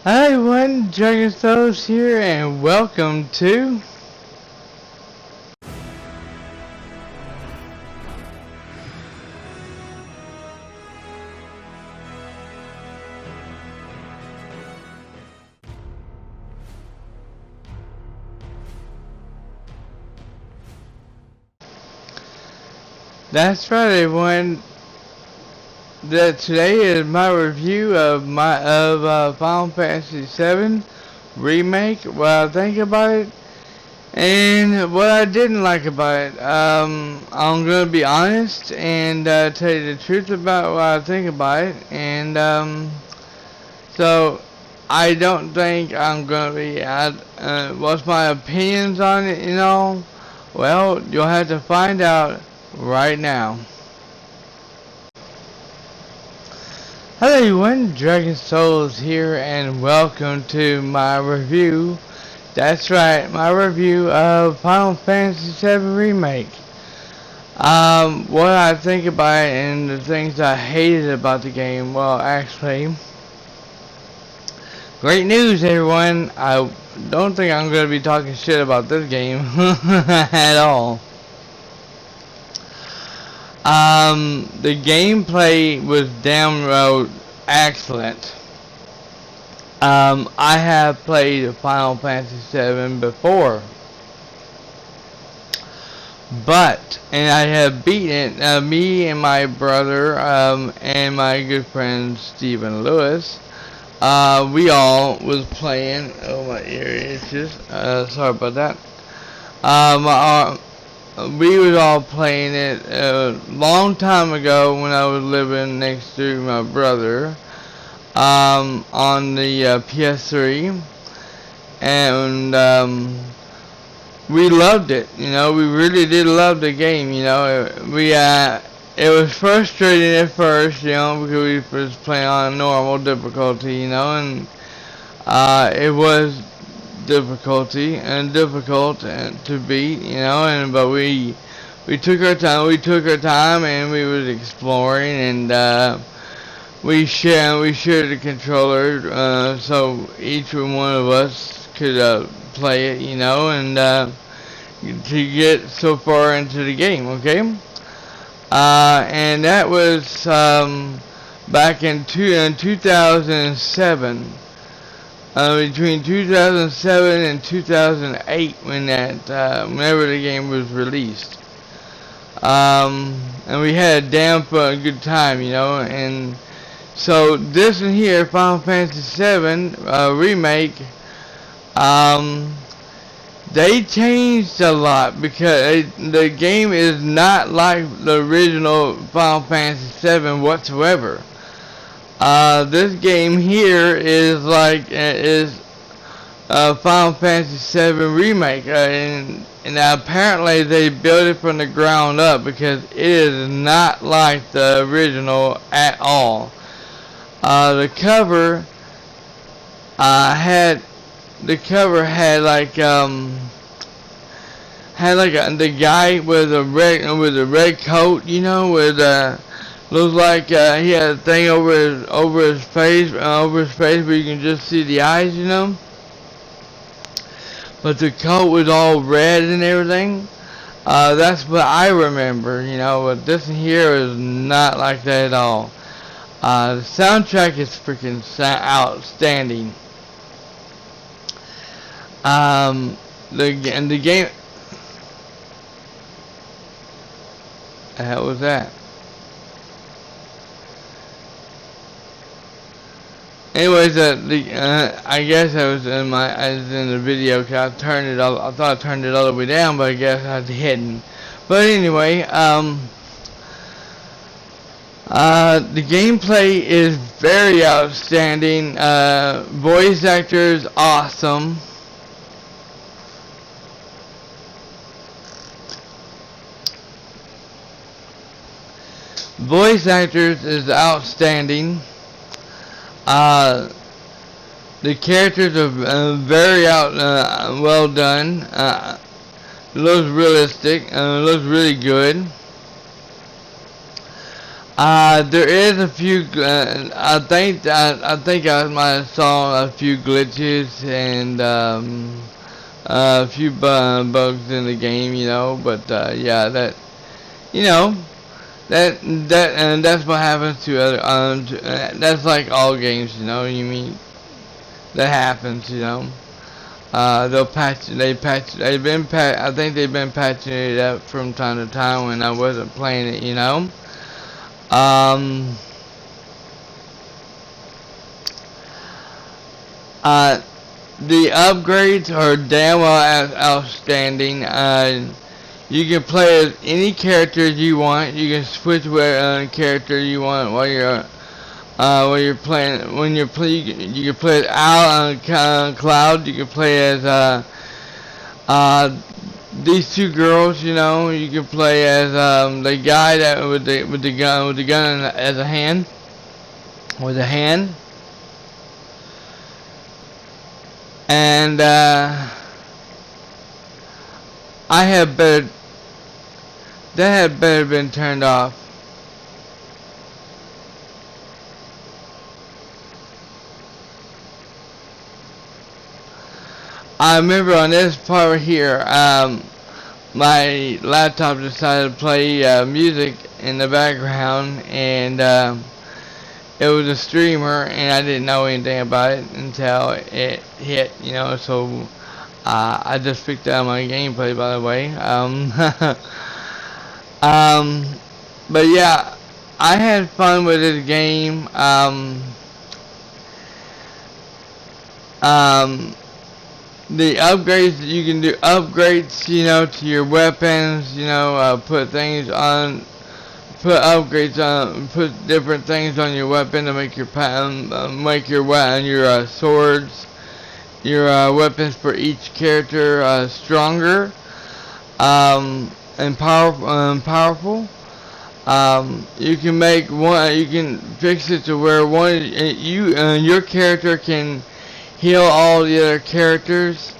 Hi everyone, Dragon Souls here, and welcome to That's right everyone. Today is my review of Final Fantasy VII Remake, what I think about it, and what I didn't like about it. I'm gonna be honest and tell you the truth about what I think about it, and so I don't think I'm gonna be. What's my opinions on it? Well, you'll have to find out right now. Hello everyone, Dragon Souls here, and welcome to my review. That's right, my review of Final Fantasy VII Remake. What I think about it and the things I hated about the game. Well, actually, great news everyone. I don't think I'm going to be talking shit about this game at all. The gameplay was damn excellent. I have played Final Fantasy VII before, and I have beaten it. Me and my brother, and my good friend Stephen Lewis. We all was playing. Oh, my ear itches. Sorry about that. We was all playing it a long time ago when I was living next to my brother, on the PS3, and we loved it. We really did love the game. It was frustrating at first, because we was playing on normal difficulty, and it was difficult to beat, but we took our time, and we was exploring, and we shared the controller, so each one of us could play it, and to get so far into the game, okay? And that was back in 2007. Between 2007 and 2008, whenever the game was released, and we had a damn good time, and so this one here, Final Fantasy VII Remake, they changed a lot because the game is not like the original Final Fantasy VII whatsoever. This game here is Final Fantasy VII Remake, and apparently they built it from the ground up because it is not like the original at all. The cover had the guy with a red coat, looks like he had a thing over his face where you can just see the eyes, But the coat was all red and everything. That's what I remember, But this here is not like that at all. The soundtrack is freaking outstanding. The game. The hell was that? Anyways, I guess I was in the video because I thought I turned it all the way down, but I guess I didn't. But anyway, the gameplay is very outstanding. Voice actors awesome. Voice actors is outstanding. The characters are very well done. Looks realistic. Looks really good. There is a few. I might have saw a few glitches and a few bugs in the game, you know. But yeah, that you know and that's what happens to other. That's like all games, you know. You mean that happens, you know. They'll patch. They patch. They've been pat. I think they've been patching it up from time to time when I wasn't playing it, you know. Um, uh, the upgrades are damn well outstanding. You can play as any character you want. You can switch what character you want while you're playing. When you're you can play as Cloud. You can play as uh, these two girls. You know, you can play as the guy that with the gun as a hand with a hand, and I had better that had better been turned off. I remember on this part here, my laptop decided to play music in the background, and it was a streamer, and I didn't know anything about it until it hit, you know. So I just picked out my gameplay, by the way. Um, but yeah, I had fun with this game. Um, the upgrades, you can do upgrades, you know, to your weapons, you know, put upgrades on, put different things on your weapon to make your swords, your weapons for each character stronger, and powerful. You can make one, you can fix it to where your character can heal all the other characters.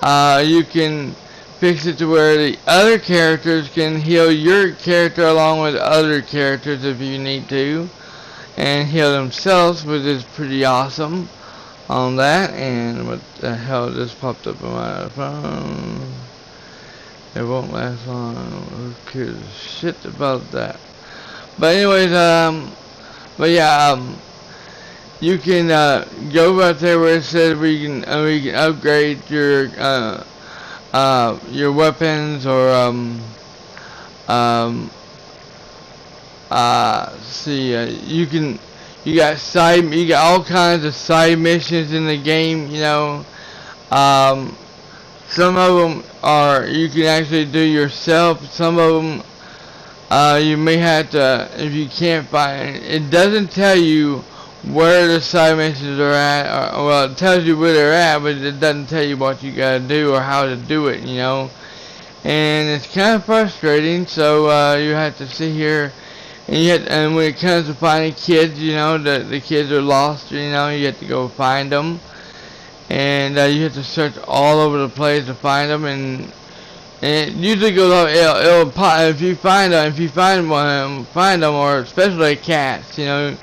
You can fix it to where the other characters can heal your character along with other characters if you need to, and heal themselves, which is pretty awesome on that. And what the hell just popped up on my phone? It won't last long. Who cares shit about that? But anyways, but yeah, you can go right there where it says we can upgrade your weapons, or see, you got all kinds of side missions in the game, you know. Some of them are you can actually do yourself. Some of them you may have to, if you can't find it. Doesn't tell you where the side missions are at, or, well, it tells you where they're at, but it doesn't tell you what you gotta do or how to do it, you know. And it's kind of frustrating, so you have to sit here, and when it comes to finding kids, you know, the kids are lost, you know, you have to go find them, and you have to search all over the place to find them, and it usually goes off. It'll pop if you find them, or especially cats, you know.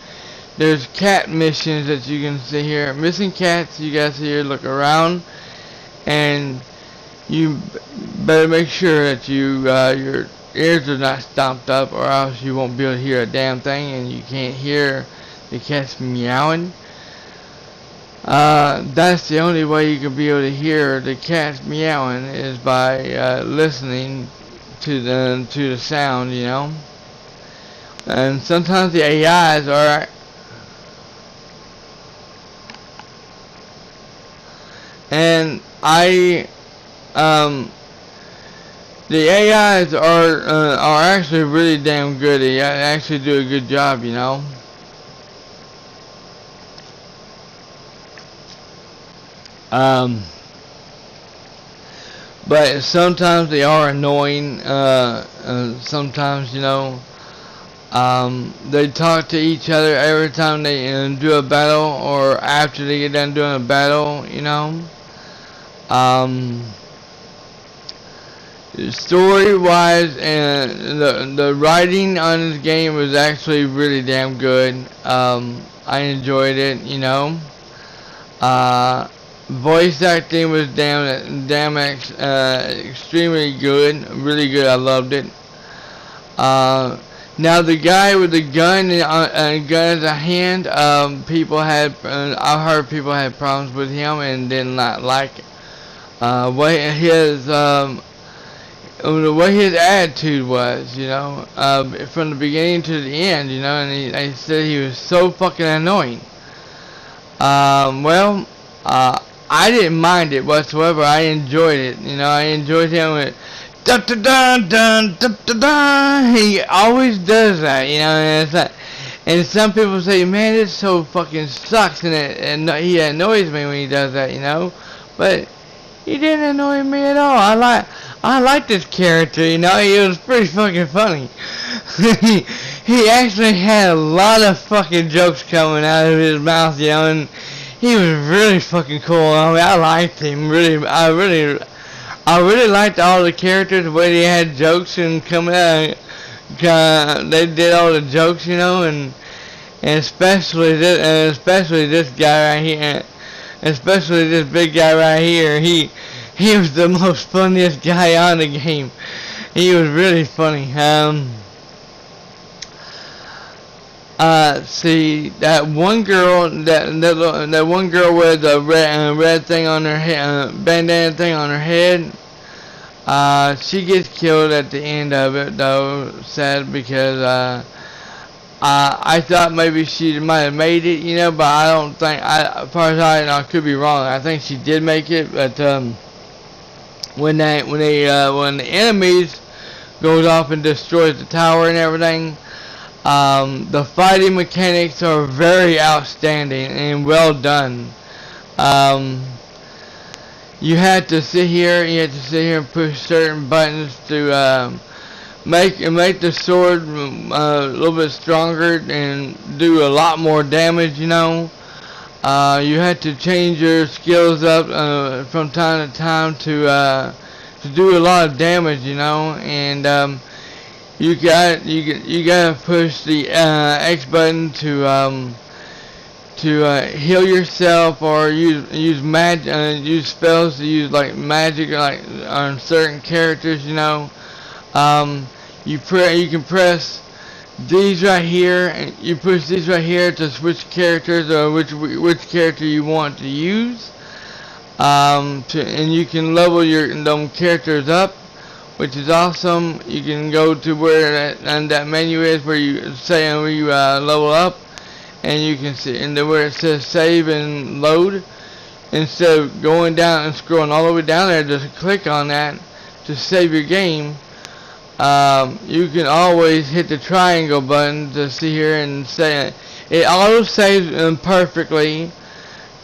There's cat missions that you can see here. Missing cats, you guys see here, look around, and you better make sure that your ears are not stopped up, or else you won't be able to hear a damn thing, and you can't hear the cats meowing. That's the only way you can be able to hear the cats meowing, is by listening to the sound, you know. And sometimes the AIs are and the AIs are actually really damn good. They actually do a good job, you know. But sometimes they are annoying. Sometimes, you know, they talk to each other every time they do a battle, or after they get done doing a battle, you know. Story wise, and the writing on this game was actually really damn good. I enjoyed it, you know. Uh, Voice acting was extremely good, really good. I loved it. Now the guy with the gun and gun in the hand, I heard people had problems with him and did not like it. What his the way his attitude was, you know, from the beginning to the end, you know, and they said he was so fucking annoying. Well, I didn't mind it whatsoever. I enjoyed it, you know. I enjoyed him with da da da da da da da. He always does that, you know, and it's like, and some people say, man, this so fucking sucks, and he annoys me when he does that, you know, but he didn't annoy me at all. I like this character, you know. He was pretty fucking funny. he actually had a lot of fucking jokes coming out of his mouth, you know, and he was really fucking cool. I mean, I liked him really. I really liked all the characters, the way they had jokes and coming out. They did all the jokes, you know, and especially this guy right here. Especially this big guy right here. He was the most funniest guy on the game. He was really funny. See that one girl, that one girl with the red thing on her head, bandana thing on her head. She gets killed at the end of it, though. Sad, because I thought maybe she might have made it, you know, but I don't think. As far as I could be wrong. I think she did make it, but when the enemies goes off and destroys the tower and everything, the fighting mechanics are very outstanding and well done. You had to sit here and push certain buttons to make the sword a little bit stronger and do a lot more damage, you know. You had to change your skills up from time to time to do a lot of damage, you know, and you gotta push the X button to heal yourself, or use spells to use like magic, like on certain characters, you know. You can press these right here, and you push these right here to switch characters, or which character you want to use. And you can level them characters up, which is awesome. You can go to where that menu is, where you level up, and you can see where it says save and load. Instead of going down and scrolling all the way down there, just click on that to save your game. You can always hit the triangle button to see here and say it auto saves perfectly.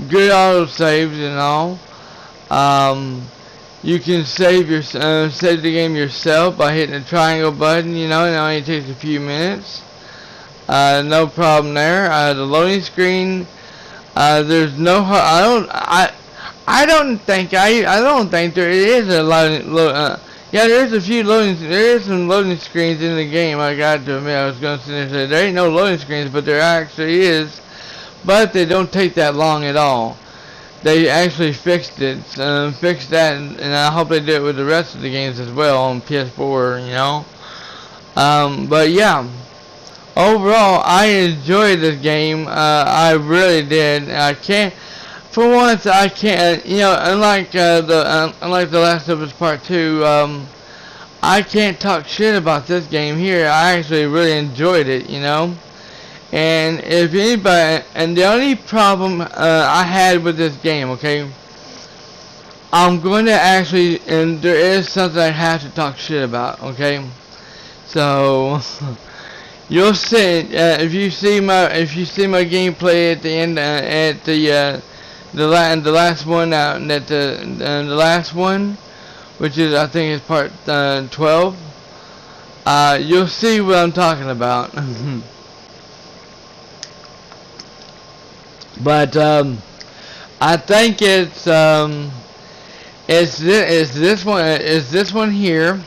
Good auto saves and all. You can save the game yourself by hitting the triangle button. You know, it only takes a few minutes. No problem there. The loading screen. There's no. I don't think there is a loading. Yeah, there is some loading screens in the game. I got to admit, I was going to sit there and say there ain't no loading screens, but there actually is. But they don't take that long at all. They actually fixed that, and I hope they do it with the rest of the games as well on PS4. You know. But yeah, overall, I enjoyed this game. I really did. For once, I can't, you know, unlike The Last of Us Part 2, I can't talk shit about this game here. I actually really enjoyed it, you know. And if anybody, and the only problem I had with this game, okay, I'm going to actually, and there is something I have to talk shit about, okay. So you'll see if you see my gameplay at the end the last one the last one, which is, I think, is part 12. You'll see what I'm talking about. But I think it's This one. Is this one here?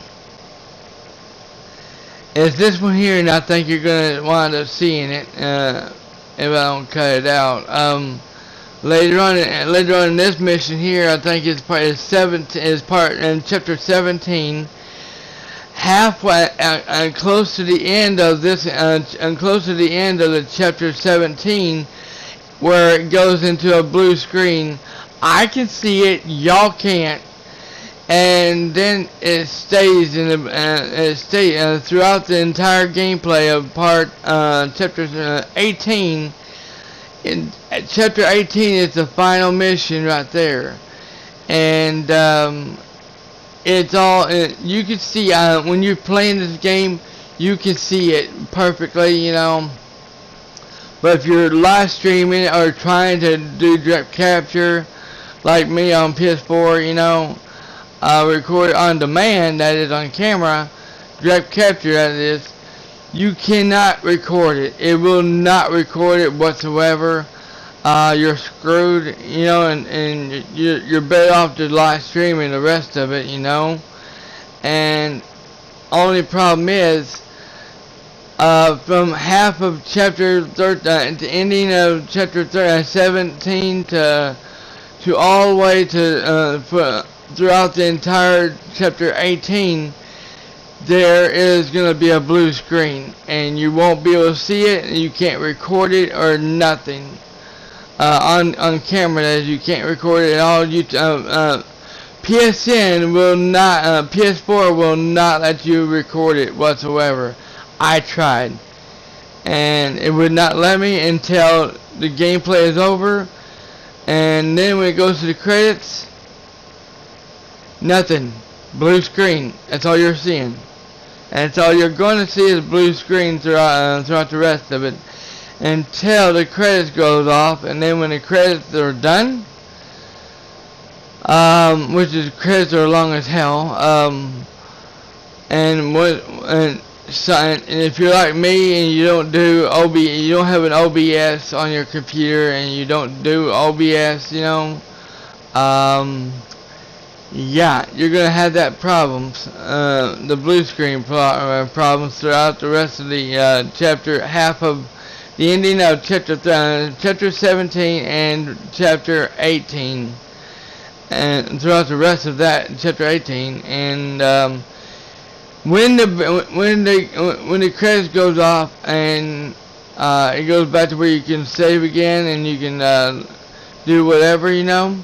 Is this one here? And I think you're gonna wind up seeing it if I don't cut it out. Later on in this mission here, I think it's part in chapter 17. Halfway and close to the end of this, and close to the end of the chapter 17, where it goes into a blue screen. I can see it, y'all can't, and then it stays in the throughout the entire gameplay of chapter 18. In chapter 18 is the final mission right there, and it's all you can see when you're playing this game. You can see it perfectly, you know. But if you're live streaming or trying to do direct capture, like me on PS4, you know, record on demand, that is on camera, direct capture that is, you cannot record it. It will not record it whatsoever. You're screwed, you know, and you're better off just live streaming the rest of it, you know. And only problem is, from half of chapter 13, the ending of chapter 17 to all the way to throughout the entire chapter 18, there is going to be a blue screen, and you won't be able to see it, and you can't record it or nothing. On camera, as you can't record it at all. PSN will not, PS4 will not let you record it whatsoever. I tried, and it would not let me until the gameplay is over, and then when it goes to the credits, nothing, blue screen. That's all you're seeing, and it's all you're going to see is blue screen throughout the rest of it, until the credits goes off. And then when the credits are done, which is credits are long as hell, and if you're like me and you don't do you don't have an OBS on your computer, and you don't do OBS, you know, yeah, you're gonna have that problems, the blue screen problems throughout the rest of the chapter, half of the ending of chapter 17 and chapter 18, and throughout the rest of that chapter 18. And when the credits goes off, and it goes back to where you can save again, and you can do whatever, you know,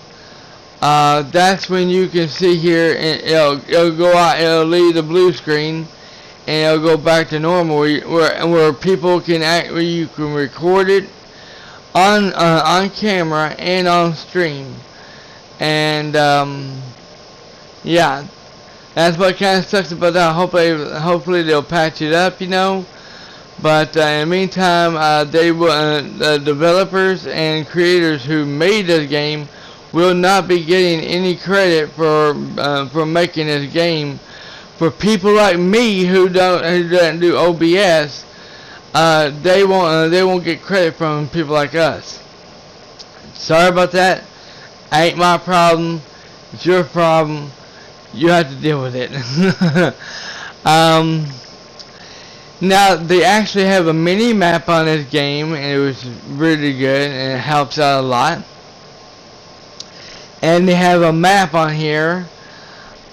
that's when you can see here, and it'll go out, it'll leave the blue screen, and it'll go back to normal, where people can where you can record it on camera and on stream. And yeah, that's what kind of sucks about that. Hopefully they'll patch it up, you know. But in the meantime, the developers and creators who made this game will not be getting any credit for making this game. For people like me who doesn't do OBS, they won't get credit from people like us. Sorry about that. Ain't my problem. It's your problem. You have to deal with it. Now they actually have a mini map on this game, and it was really good, and it helps out a lot. And they have a map on here.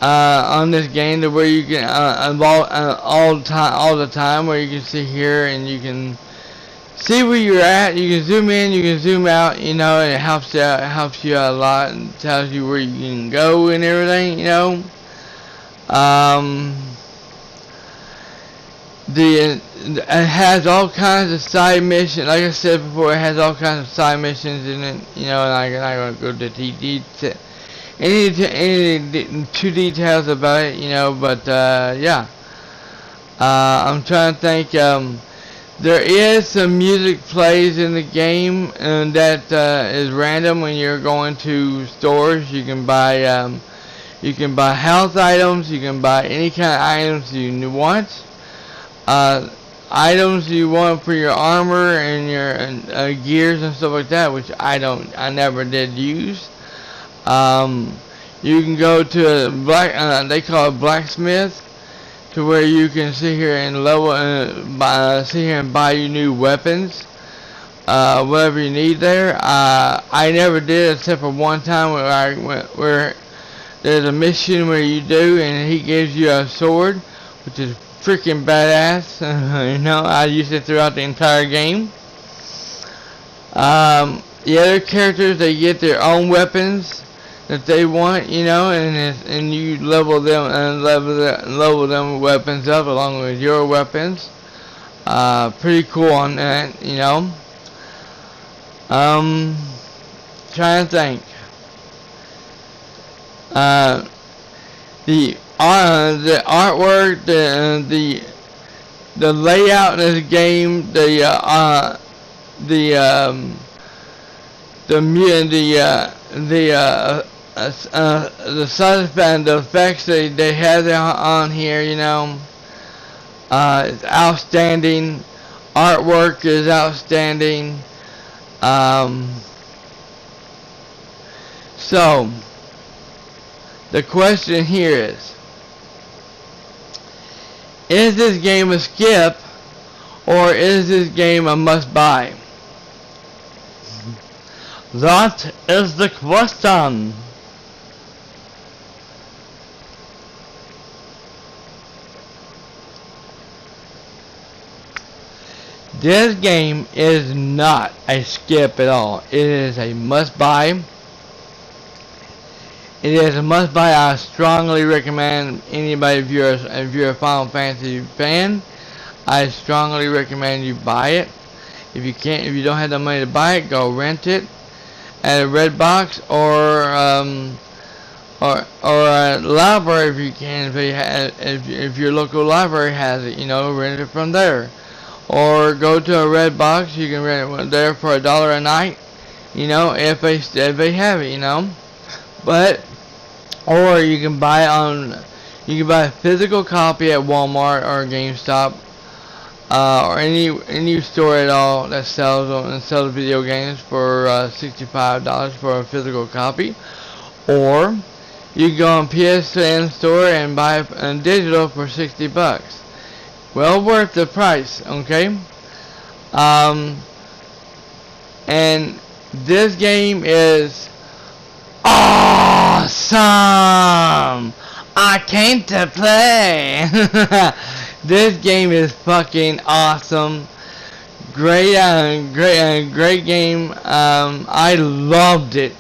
On this game, to where you can all the time, where you can see here, and you can see where you're at. You can zoom in, you can zoom out, you know, and it helps you out a lot, and tells you where you can go and everything, you know. It has all kinds of side missions. Like I said before, it has all kinds of side missions in it, you know, and I'm not going to go to any too details about it, you know, but yeah. I'm trying to think. There is some music plays in the game, and that is random when you're going to stores. You can buy health items. You can buy any kind of items you want. Items you want for your armor and your gears and stuff like that, which I never did use. You can go to a they call it blacksmith, to where you can sit here and sit here and buy you new weapons, whatever you need there. I never did, except for one time where there's a mission where you do, and he gives you a sword, which is freaking badass. You know, I use it throughout the entire game. The other characters, they get their own weapons that they want, you know, and you level them and level them weapons up along with your weapons. Pretty cool on that, you know. Trying to think. The artwork, the layout in this game, the sound effect, the effects they have on here, you know, it's outstanding. Artwork is outstanding. So the question here is this game a skip, or is this game a must-buy? That is the question. This game is not a skip at all. It is a must-buy. It is a must-buy. I strongly recommend anybody, if you're a Final Fantasy fan, I strongly recommend you buy it. If you don't have the money to buy it, go rent it at a Redbox or a library if you can. If your local library has it, you know, rent it from there. Or go to a Redbox. You can rent it there for $1 a night, you know, if they have it, you know. Or you can buy a physical copy at Walmart or GameStop, or any store at all that sells video games for $65 for a physical copy. Or you can go on PSN store and buy a digital for $60. Well worth the price, okay? And this game is awesome. I came to play. This game is fucking awesome. Great game. I loved it.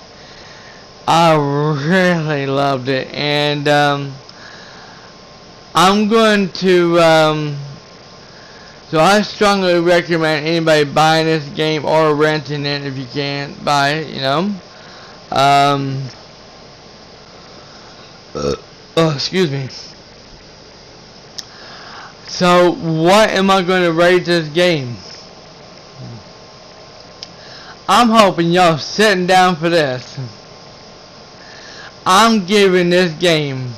I really loved it, and I'm going to. So I strongly recommend anybody buying this game or renting it if you can't buy it, you know. Excuse me. So what am I going to rate this game? I'm hoping y'all sitting down for this. I'm giving this game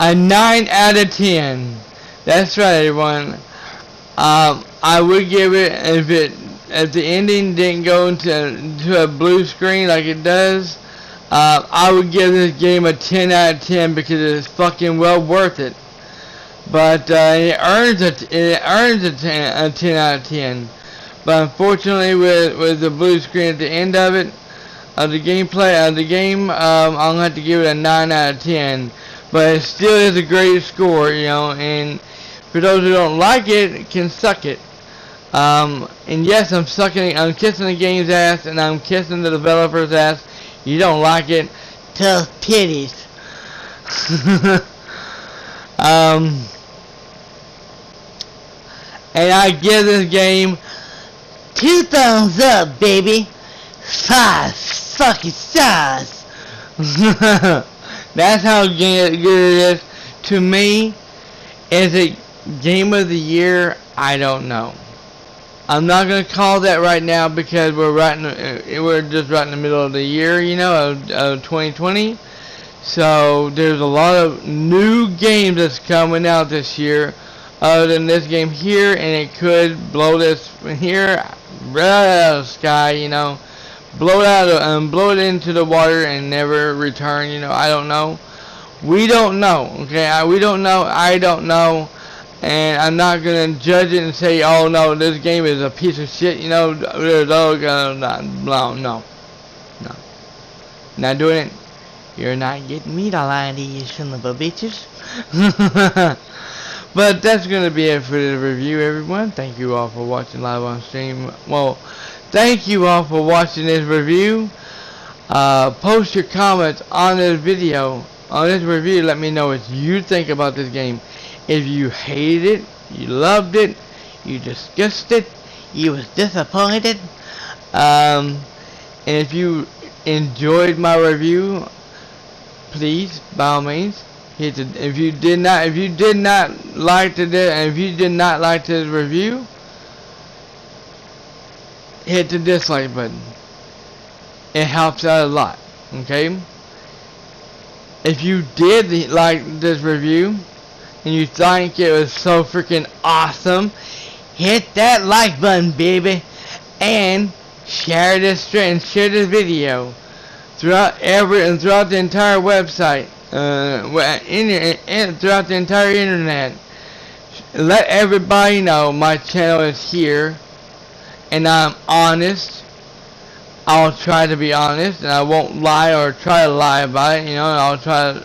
a 9 out of 10. That's right, everyone. I would give it, if the ending didn't go into a blue screen like it does, I would give this game a 10 out of 10 because it's fucking well worth it. But it earns a 10 out of 10. But unfortunately, with the blue screen at the end of it, of the gameplay of the game, I'm gonna have to give it a 9 out of 10. But it still is a great score, you know. And for those who don't like it, can suck it. And yes, I'm kissing the game's ass, and I'm kissing the developer's ass. You don't like it, tough pitties. And I give this game 2 thumbs up, baby. 5 fucking stars. That's how good it is. To me, is it game of the year? I don't know. I'm not gonna call that right now because we're just right in the middle of the year, you know, of 2020. So there's a lot of new games that's coming out this year, other than this game here, and it could blow this here right out of the sky, you know. blow it out blow it into the water and never return. You know, I don't know. We don't know. Okay, we don't know. I don't know. And I'm not gonna judge it and say, oh no, this game is a piece of shit. You know, no, not doing it. You're not getting me to lie to you, son of a bitches. But that's gonna be it for the review, everyone. Thank you all for watching live on stream. Well, thank you all for watching this review. Post your comments on this video, on this review. Let me know what you think about this game. If you hated it, you loved it, you disgusted, you was disappointed, and if you enjoyed my review, please, by all means, hit the. If you did not like this review, hit the dislike button. It helps out a lot. Okay. If you did like this review and you think it was so freaking awesome, hit that like button, baby, and share this video throughout the entire website, throughout the entire internet. Let everybody know my channel is here, and I'm honest. I'll try to be honest, and I won't lie or try to lie about it. You know, and I'll try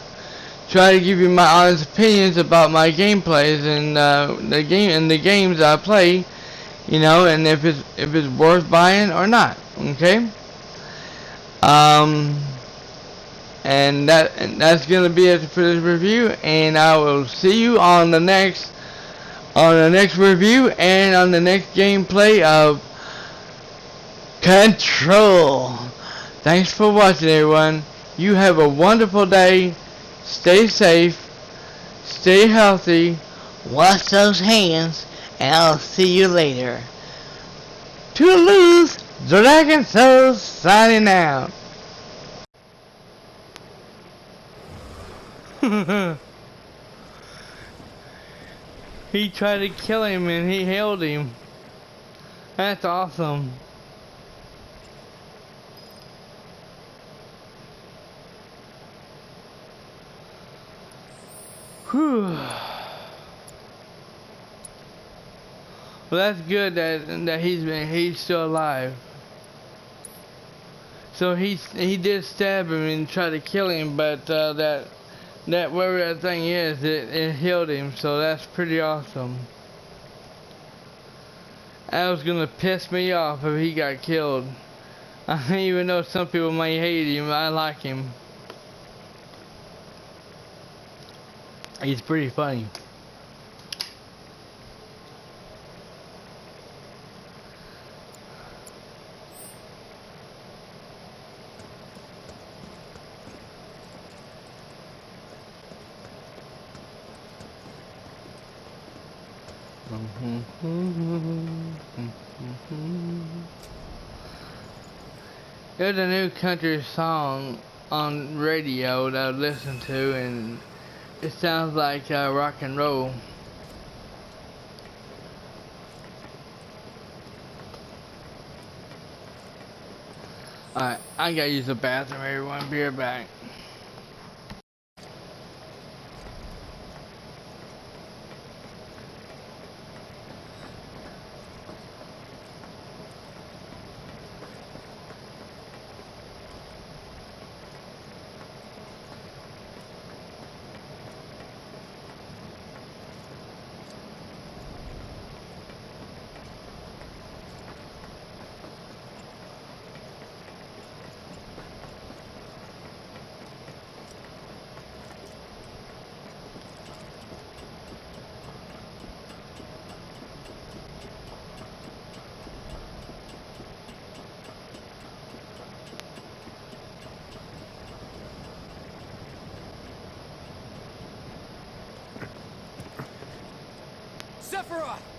to give you my honest opinions about my gameplays and the games I play. You know, and if it's worth buying or not. Okay. And that's gonna be it for this review, and I will see you on the next review and on the next gameplay of Control. Thanks for watching, everyone. You have a wonderful day. Stay safe, stay healthy, wash those hands, and I'll see you later. Toodaloo, Dragon Souls signing out. He tried to kill him and he held him. That's awesome. Whew. Well, that's good that he's still alive. So he did stab him and try to kill him, but that whatever that thing is, it healed him. So that's pretty awesome. That was gonna piss me off if he got killed. Even though some people may hate him, I like him. He's pretty funny. There's a new country song on radio that I listen to, and it sounds like rock and roll. Alright, I gotta use the bathroom, everyone. Be right back. Sephiroth!